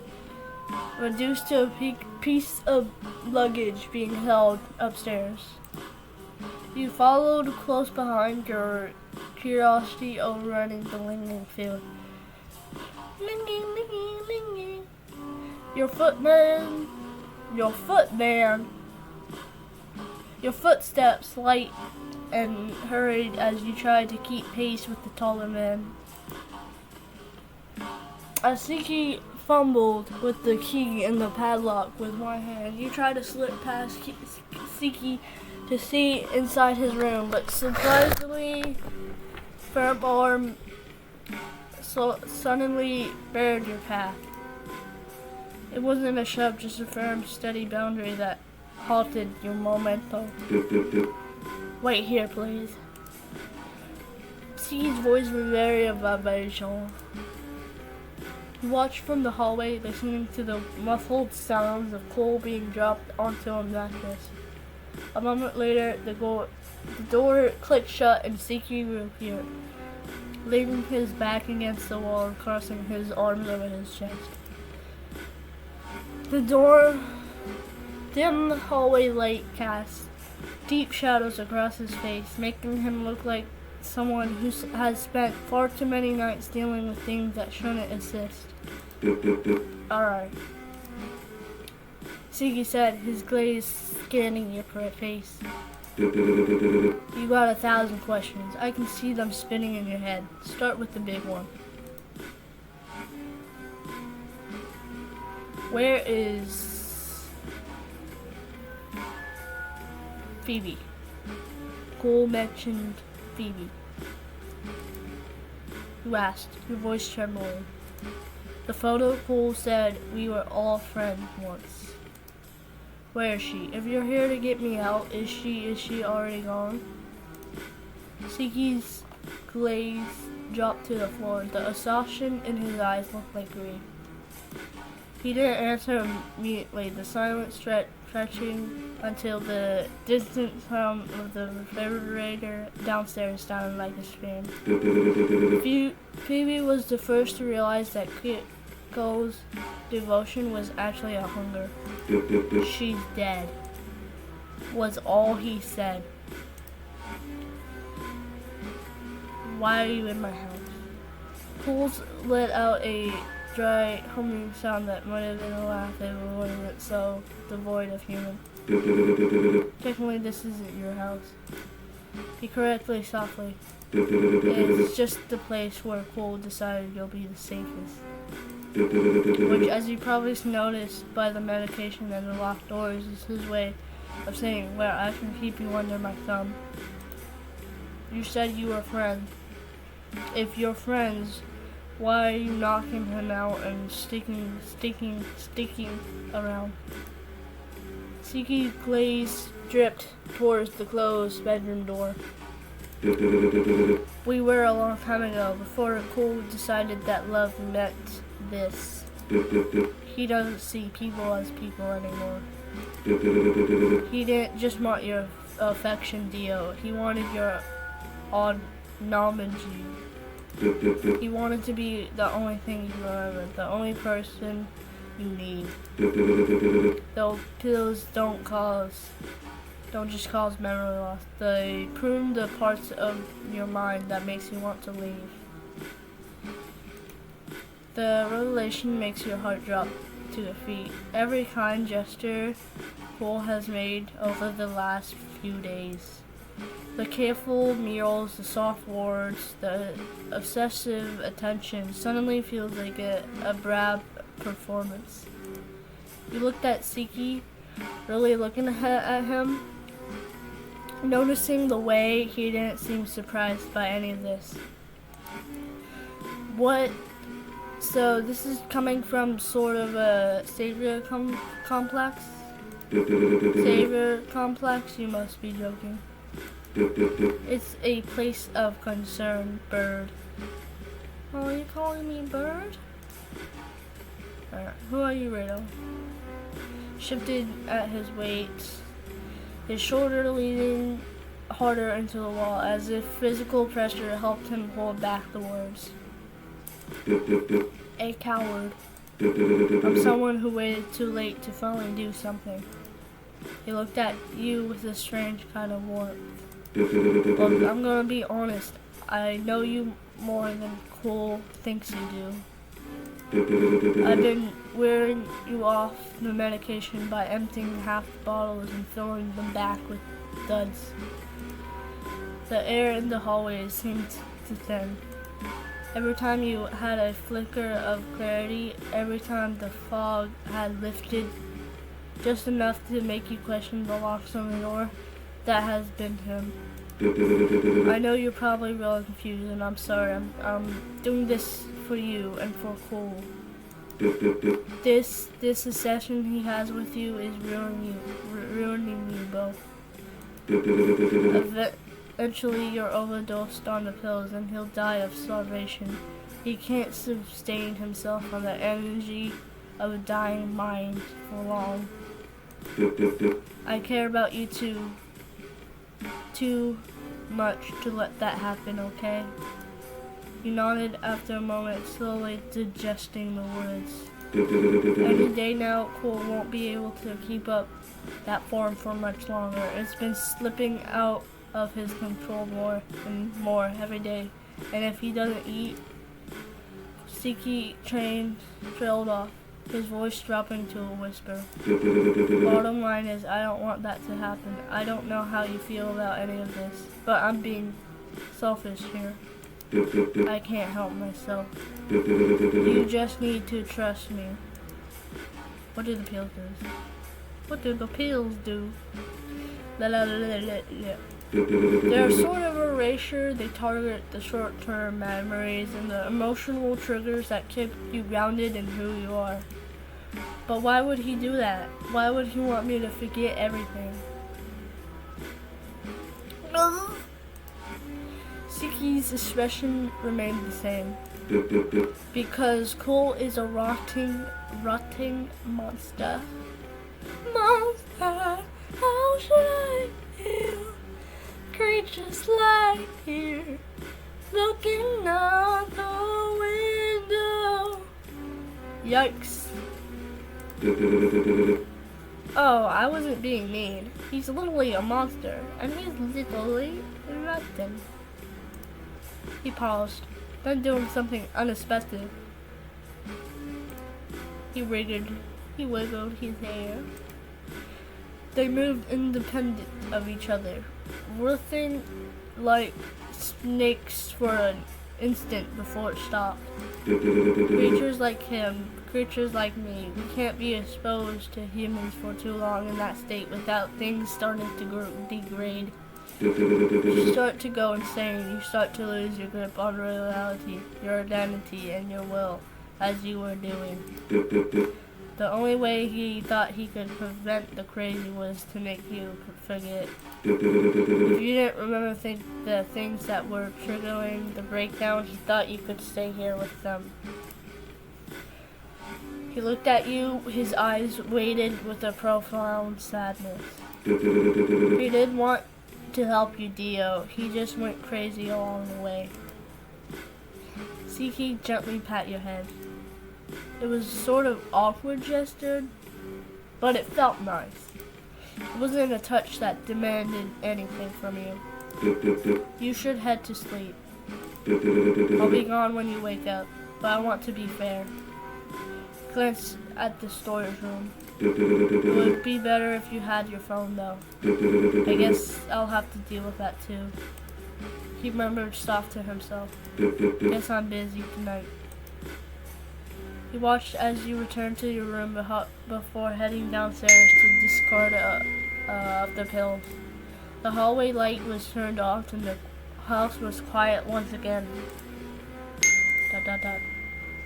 reduced to a piece of luggage being held upstairs. You followed close behind, your curiosity overrunning the lingering feeling. Linging, linging, linging. Your footsteps light and hurried as you tried to keep pace with the taller man. As Siki fumbled with the key and the padlock with one hand, you tried to slip past Siki to see inside his room, but surprisingly, firm arm suddenly barred your path. It wasn't a shove, just a firm, steady boundary that halted your momentum. Wait here, please. Siki's voice was very vibration. He watched from the hallway, listening to the muffled sounds of coal being dropped onto a mattress. A moment later, the door clicked shut and Siki reappeared, leaning his back against the wall and crossing his arms over his chest. The dim hallway light cast deep shadows across his face, making him look like someone who has spent far too many nights dealing with things that shouldn't exist. Alright, Siki said, his gaze scanning your face. You got 1,000 questions. I can see them spinning in your head. Start with the big one. Where is Phoebe? Khol mentioned Phoebe. You asked, your voice trembling. The photo Khol said we were all friends once. Where is she? If you're here to get me out, is she already gone? Siki's gaze dropped to the floor. The exhaustion in his eyes looked like grief. He didn't answer immediately, the silence stretching until the distant sound of the refrigerator downstairs sounded like a scream. Phoebe was the first to realize that Kiko's devotion was actually a hunger. She's dead, was all he said. Why are you in my house? Khol let out a dry humming sound that might have been a laugh if it wasn't so devoid of human. Technically, this isn't your house. He corrected softly. It's just the place where Khol decided you'll be the safest. Which, as you probably noticed by the medication and the locked doors, is his way of saying where I can keep you under my thumb. You said you were friends. If you're friends, why are you knocking him out and sticking around? Siki's glaze dripped towards the closed bedroom door. We were a long time ago, before Khol decided that love meant this. He doesn't see people as people anymore. He didn't just want your affection, Dio. He wanted your acknowledgement. He wanted to be the only thing you remember, the only person you need. Those pills don't just cause memory loss. They prune the parts of your mind that makes you want to leave. The revelation makes your heart drop to your feet. Every kind gesture Khol has made over the last few days. The careful meals, the soft words, the obsessive attention suddenly feels like a brab performance. You looked at Siki, really looking at him, noticing the way he didn't seem surprised by any of this. What? So this is coming from sort of a savior complex? Savior complex? You must be joking. It's a place of concern, Bird. Oh, are you calling me Bird? Who are you, Riddle? Shifted at his weight, his shoulder leaning harder into the wall, as if physical pressure helped him hold back the words. A coward. I'm someone who waited too late to finally do something. He looked at you with a strange kind of warmth. Well, I'm gonna be honest. I know you more than Khol thinks you do. I've been wearing you off the medication by emptying half the bottles and filling them back with duds. The air in the hallways seemed to thin. Every time you had a flicker of clarity, every time the fog had lifted just enough to make you question the locks on the door, that has been him. I know you're probably really confused, and I'm sorry. I'm doing this for you and for Khol. This obsession he has with you is ruining you both. Eventually, you're overdosed on the pills, and he'll die of starvation. He can't sustain himself on the energy of a dying mind for long. I care about you too much to let that happen, okay? He nodded after a moment, slowly digesting the words. Any day now, Khol won't be able to keep up that form for much longer. It's been slipping out of his control more and more every day. And if he doesn't eat, Siki trailed off, his voice dropping to a whisper. Bottom line is, I don't want that to happen. I don't know how you feel about any of this, but I'm being selfish here. I can't help myself. You just need to trust me. What do the pills do? What do the pills do? They're sort of erasure. They target the short-term memories and the emotional triggers that keep you grounded in who you are. But why would he do that? Why would he want me to forget everything? Siki's expression remained the same. Because Khol is a rotting monster. Monster, how should I feel? Creatures like here, looking out the window. Yikes. Oh, I wasn't being mean. He's literally a monster, and he's literally rotten. He paused, then doing something unexpected. He wiggled his hair. They moved independent of each other, writhing like snakes for an instant before it stopped. Creatures like him, creatures like me, we can't be exposed to humans for too long in that state without things starting to degrade. You start to go insane. You start to lose your grip on reality, your identity, and your will, as you were doing. The only way he thought he could prevent the crazy was to make you forget. If you didn't remember the things that were triggering the breakdown, he thought you could stay here with them. He looked at you, his eyes weighted with a profound sadness. He didn't want to help you, Dio. He just went crazy along the way. Siki gently pat your head. It was sort of awkward gesture, but it felt nice. It wasn't a touch that demanded anything from you. You should head to sleep. I'll be gone when you wake up, but I want to be fair. Glance at the storage room. It would be better if you had your phone, though. I guess I'll have to deal with that, too. He murmured soft to himself. Guess I'm busy tonight. He watched as you returned to your room before heading downstairs to discard of the pills. The hallway light was turned off and the house was quiet once again. ...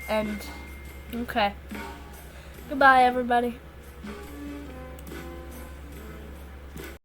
And okay. Goodbye, everybody.